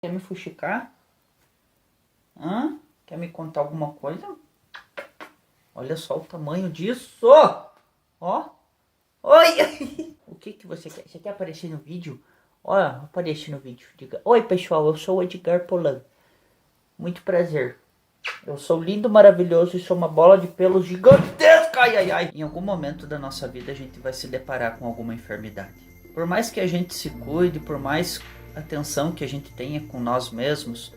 Quer me fuxicar? Hã? Quer me contar alguma coisa? Olha só o tamanho disso! Ó! Oi! O que você quer? Você quer aparecer no vídeo? Ó, aparece no vídeo. Diga: oi pessoal, eu sou o Edgar Polan. Muito prazer. Eu sou lindo, maravilhoso e sou uma bola de pelo gigantesca. Ai, ai, ai. Em algum momento da nossa vida a gente vai se deparar com alguma enfermidade. Por mais que a gente se cuide, por mais atenção que a gente tenha com nós mesmos,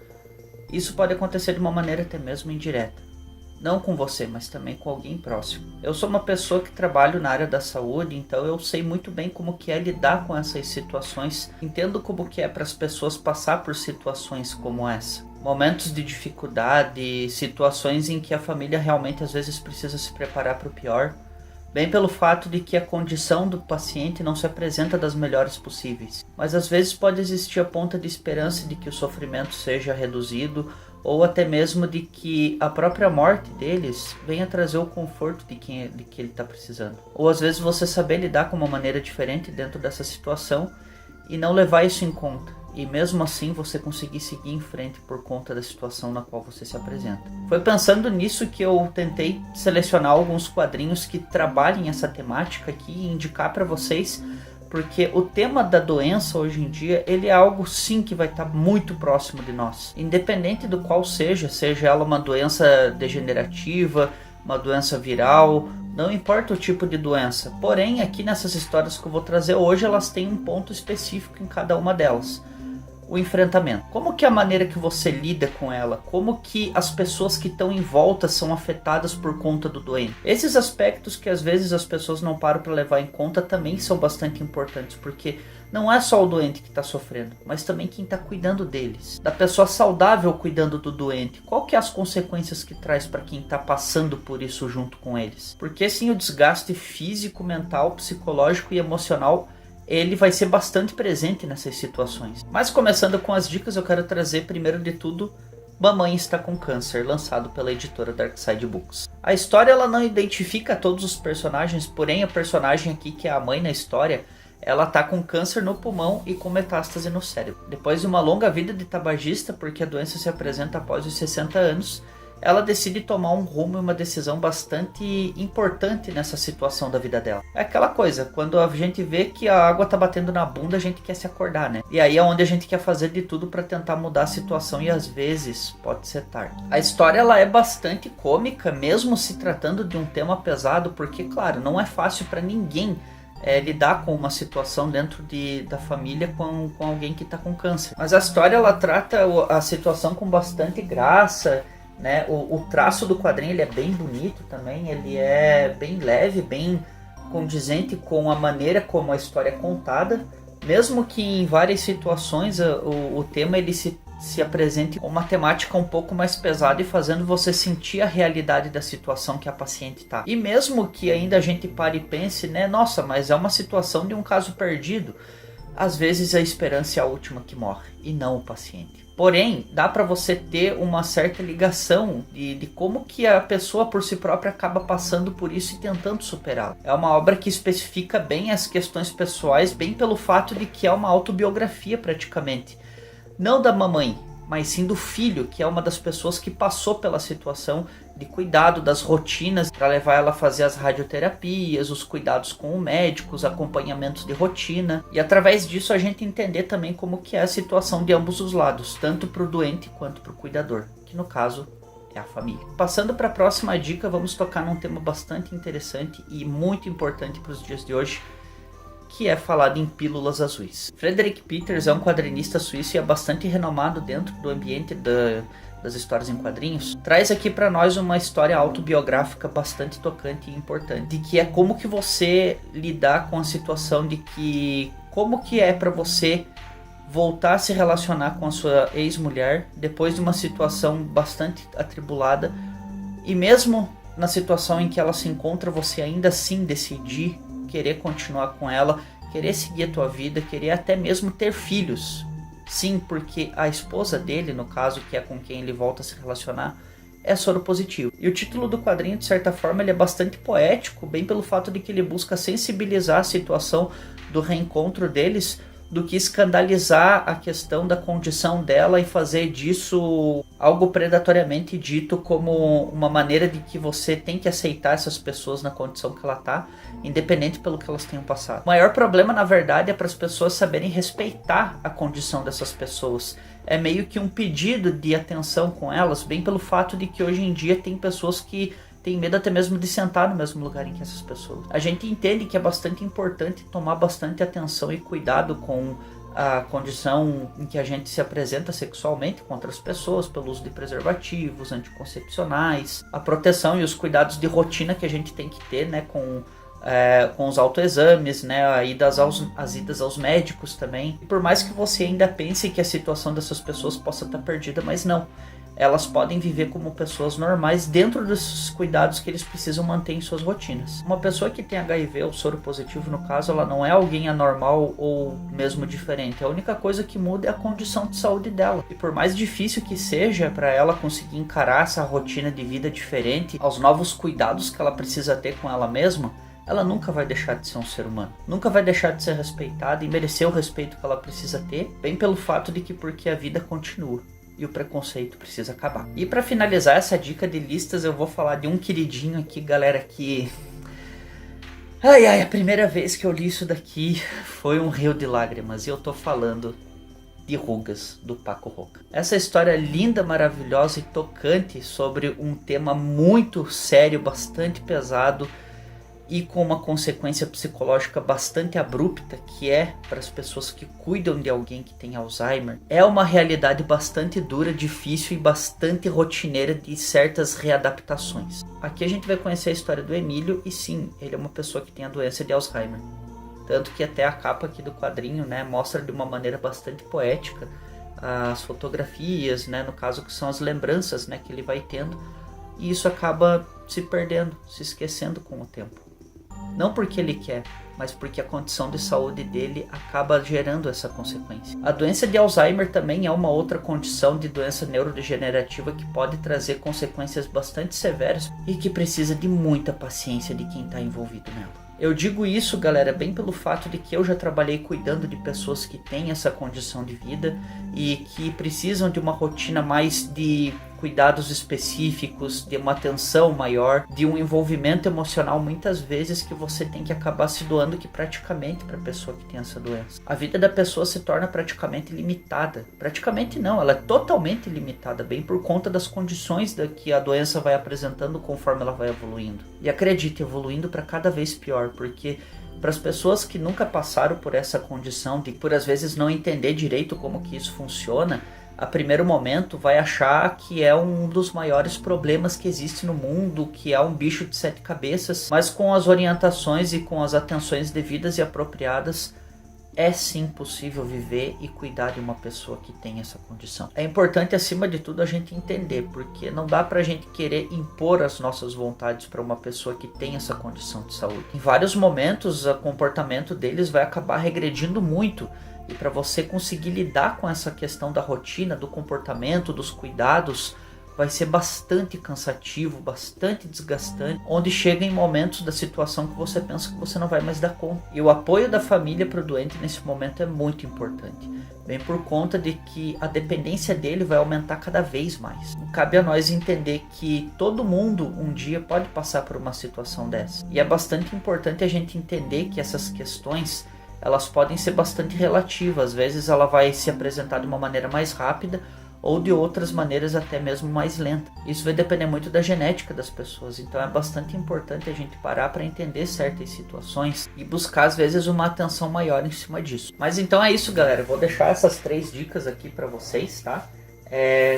isso pode acontecer de uma maneira até mesmo indireta. Não com você, mas também com alguém próximo. Eu sou uma pessoa que trabalho na área da saúde, então eu sei muito bem como que é lidar com essas situações. Entendo como que é para as pessoas passar por situações como essa. Momentos de dificuldade, situações em que a família realmente às vezes precisa se preparar para o pior. Bem pelo fato de que a condição do paciente não se apresenta das melhores possíveis. Mas às vezes pode existir a ponta de esperança de que o sofrimento seja reduzido, ou até mesmo de que a própria morte deles venha trazer o conforto de que ele está precisando. Ou às vezes você saber lidar com uma maneira diferente dentro dessa situação e não levar isso em conta. E mesmo assim você conseguir seguir em frente por conta da situação na qual você se apresenta. Foi pensando nisso que eu tentei selecionar alguns quadrinhos que trabalhem essa temática aqui e indicar para vocês, porque o tema da doença hoje em dia, ele é algo sim que vai estar muito próximo de nós. Independente do qual seja ela uma doença degenerativa, uma doença viral, não importa o tipo de doença. Porém, aqui nessas histórias que eu vou trazer hoje, elas têm um ponto específico em cada uma delas. O enfrentamento. Como que é a maneira que você lida com ela? Como que as pessoas que estão em volta são afetadas por conta do doente? Esses aspectos que às vezes as pessoas não param para levar em conta também são bastante importantes, porque não é só o doente que está sofrendo, mas também quem está cuidando deles. Da pessoa saudável cuidando do doente. Qual que é as consequências que traz para quem está passando por isso junto com eles? Porque sim, o desgaste físico, mental, psicológico e emocional, ele vai ser bastante presente nessas situações. Mas começando com as dicas, eu quero trazer primeiro de tudo Mamãe Está com Câncer, lançado pela editora Darkside Books. A história ela não identifica todos os personagens, porém a personagem aqui, que é a mãe na história, ela tá com câncer no pulmão e com metástase no cérebro. Depois de uma longa vida de tabagista, porque a doença se apresenta após os 60 anos, ela decide tomar um rumo e uma decisão bastante importante nessa situação da vida dela. É aquela coisa, quando a gente vê que a água tá batendo na bunda, a gente quer se acordar, né? E aí é onde a gente quer fazer de tudo para tentar mudar a situação e às vezes pode ser tarde. A história ela é bastante cômica, mesmo se tratando de um tema pesado, porque claro, não é fácil para ninguém lidar com uma situação dentro da família com alguém que está com câncer. Mas a história ela trata a situação com bastante graça, né? O traço do quadrinho ele é bem bonito também, ele é bem leve, bem condizente com a maneira como a história é contada, mesmo que em várias situações o tema ele se apresente com uma temática um pouco mais pesada e fazendo você sentir a realidade da situação que a paciente está. E mesmo que ainda a gente pare e pense, né, nossa, mas é uma situação de um caso perdido, às vezes a esperança é a última que morre e não o paciente. Porém, dá para você ter uma certa ligação de como que a pessoa por si própria acaba passando por isso e tentando superá-lo. É uma obra que especifica bem as questões pessoais, bem pelo fato de que é uma autobiografia praticamente. Não da mamãe, mas sim do filho, que é uma das pessoas que passou pela situação de cuidado das rotinas para levar ela a fazer as radioterapias, os cuidados com o médico, os acompanhamentos de rotina. E através disso a gente entender também como que é a situação de ambos os lados, tanto para o doente quanto para o cuidador, que no caso é a família. Passando para a próxima dica, vamos tocar num tema bastante interessante e muito importante para os dias de hoje, que é falado em Pílulas Azuis. Frederick Peters é um quadrinista suíço e é bastante renomado dentro do ambiente das histórias em quadrinhos. Traz aqui para nós uma história autobiográfica bastante tocante e importante, de que é como que você lidar com a situação de que como que é para você voltar a se relacionar com a sua ex-mulher depois de uma situação bastante atribulada, e mesmo na situação em que ela se encontra, você ainda assim decidir querer continuar com ela, querer seguir a tua vida, querer até mesmo ter filhos. Sim, porque a esposa dele, no caso, que é com quem ele volta a se relacionar, é soro positivo. E o título do quadrinho, de certa forma, ele é bastante poético, bem pelo fato de que ele busca sensibilizar a situação do reencontro deles, do que escandalizar a questão da condição dela e fazer disso algo predatoriamente dito como uma maneira de que você tem que aceitar essas pessoas na condição que ela tá, independente pelo que elas tenham passado. O maior problema, na verdade, é para as pessoas saberem respeitar a condição dessas pessoas. É meio que um pedido de atenção com elas, bem pelo fato de que hoje em dia tem pessoas que tem medo até mesmo de sentar no mesmo lugar em que essas pessoas. A gente entende que é bastante importante tomar bastante atenção e cuidado com a condição em que a gente se apresenta sexualmente com outras pessoas, pelo uso de preservativos, anticoncepcionais, a proteção e os cuidados de rotina que a gente tem que ter, né, com os autoexames, né, as idas aos médicos também. E por mais que você ainda pense que a situação dessas pessoas possa estar perdida, mas não. Elas podem viver como pessoas normais dentro desses cuidados que eles precisam manter em suas rotinas. Uma pessoa que tem HIV ou soro positivo, no caso, ela não é alguém anormal ou mesmo diferente. A única coisa que muda é a condição de saúde dela. E por mais difícil que seja para ela conseguir encarar essa rotina de vida diferente, aos novos cuidados que ela precisa ter com ela mesma, ela nunca vai deixar de ser um ser humano. Nunca vai deixar de ser respeitada e merecer o respeito que ela precisa ter, bem pelo fato de que porque a vida continua. E o preconceito precisa acabar. E para finalizar essa dica de listas, eu vou falar de um queridinho aqui, galera, que... a primeira vez que eu li isso daqui foi um rio de lágrimas. E eu tô falando de Rugas, do Paco Roca. Essa história linda, maravilhosa e tocante sobre um tema muito sério, bastante pesado, e com uma consequência psicológica bastante abrupta, que é para as pessoas que cuidam de alguém que tem Alzheimer, é uma realidade bastante dura, difícil e bastante rotineira de certas readaptações. Aqui a gente vai conhecer a história do Emílio, e sim, ele é uma pessoa que tem a doença de Alzheimer. Tanto que até a capa aqui do quadrinho, né, mostra de uma maneira bastante poética as fotografias, né, no caso que são as lembranças, né, que ele vai tendo, e isso acaba se perdendo, se esquecendo com o tempo. Não porque ele quer, mas porque a condição de saúde dele acaba gerando essa consequência. A doença de Alzheimer também é uma outra condição de doença neurodegenerativa que pode trazer consequências bastante severas e que precisa de muita paciência de quem está envolvido nela. Eu digo isso, galera, bem pelo fato de que eu já trabalhei cuidando de pessoas que têm essa condição de vida e que precisam de uma rotina mais de cuidados específicos, de uma atenção maior, de um envolvimento emocional muitas vezes que você tem que acabar se doando que praticamente para a pessoa que tem essa doença. A vida da pessoa se torna praticamente limitada. Praticamente não, ela é totalmente limitada, bem por conta das condições que a doença vai apresentando conforme ela vai evoluindo. E acredite, evoluindo para cada vez pior, porque para as pessoas que nunca passaram por essa condição de por às vezes não entender direito como que isso funciona, a primeiro momento vai achar que é um dos maiores problemas que existe no mundo, que é um bicho de 7 cabeças, mas com as orientações e com as atenções devidas e apropriadas, é sim possível viver e cuidar de uma pessoa que tem essa condição. É importante, acima de tudo, a gente entender, porque não dá pra gente querer impor as nossas vontades para uma pessoa que tem essa condição de saúde. Em vários momentos, o comportamento deles vai acabar regredindo muito, e para você conseguir lidar com essa questão da rotina, do comportamento, dos cuidados, vai ser bastante cansativo, bastante desgastante, onde chega em momentos da situação que você pensa que você não vai mais dar conta. E o apoio da família para o doente nesse momento é muito importante, bem por conta de que a dependência dele vai aumentar cada vez mais. Cabe a nós entender que todo mundo um dia pode passar por uma situação dessa. E é bastante importante a gente entender que essas questões elas podem ser bastante relativas. Às vezes ela vai se apresentar de uma maneira mais rápida ou de outras maneiras até mesmo mais lenta. Isso vai depender muito da genética das pessoas, então é bastante importante a gente parar para entender certas situações e buscar às vezes uma atenção maior em cima disso. Mas então é isso, galera, eu vou deixar essas 3 dicas aqui para vocês, tá?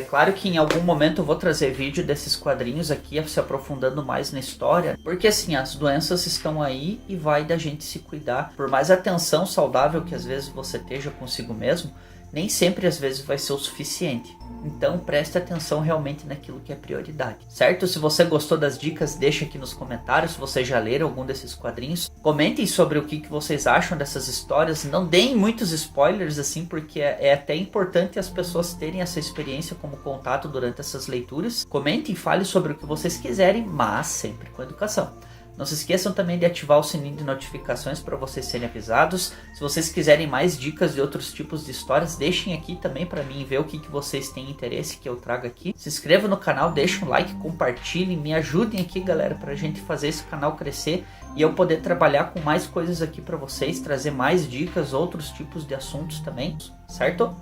Claro que em algum momento eu vou trazer vídeo desses quadrinhos aqui, se aprofundando mais na história, porque assim, as doenças estão aí e vai da gente se cuidar. Por mais atenção saudável que às vezes você esteja consigo mesmo, nem sempre às vezes vai ser o suficiente. Então preste atenção realmente naquilo que é prioridade, certo? Se você gostou das dicas, deixa aqui nos comentários. Se vocês já leram algum desses quadrinhos, comentem sobre o que vocês acham dessas histórias. Não deem muitos spoilers assim, porque é até importante as pessoas terem essa experiência como contato durante essas leituras. Comentem, falem sobre o que vocês quiserem, mas sempre com educação. Não se esqueçam também de ativar o sininho de notificações para vocês serem avisados. Se vocês quiserem mais dicas de outros tipos de histórias, deixem aqui também para mim ver o que vocês têm interesse que eu trago aqui. Se inscrevam no canal, deixem um like, compartilhem, me ajudem aqui, galera, para a gente fazer esse canal crescer e eu poder trabalhar com mais coisas aqui para vocês, trazer mais dicas, outros tipos de assuntos também, certo?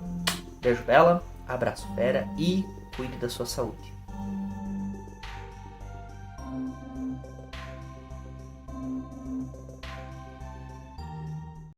Beijo bela, abraço fera e cuide da sua saúde.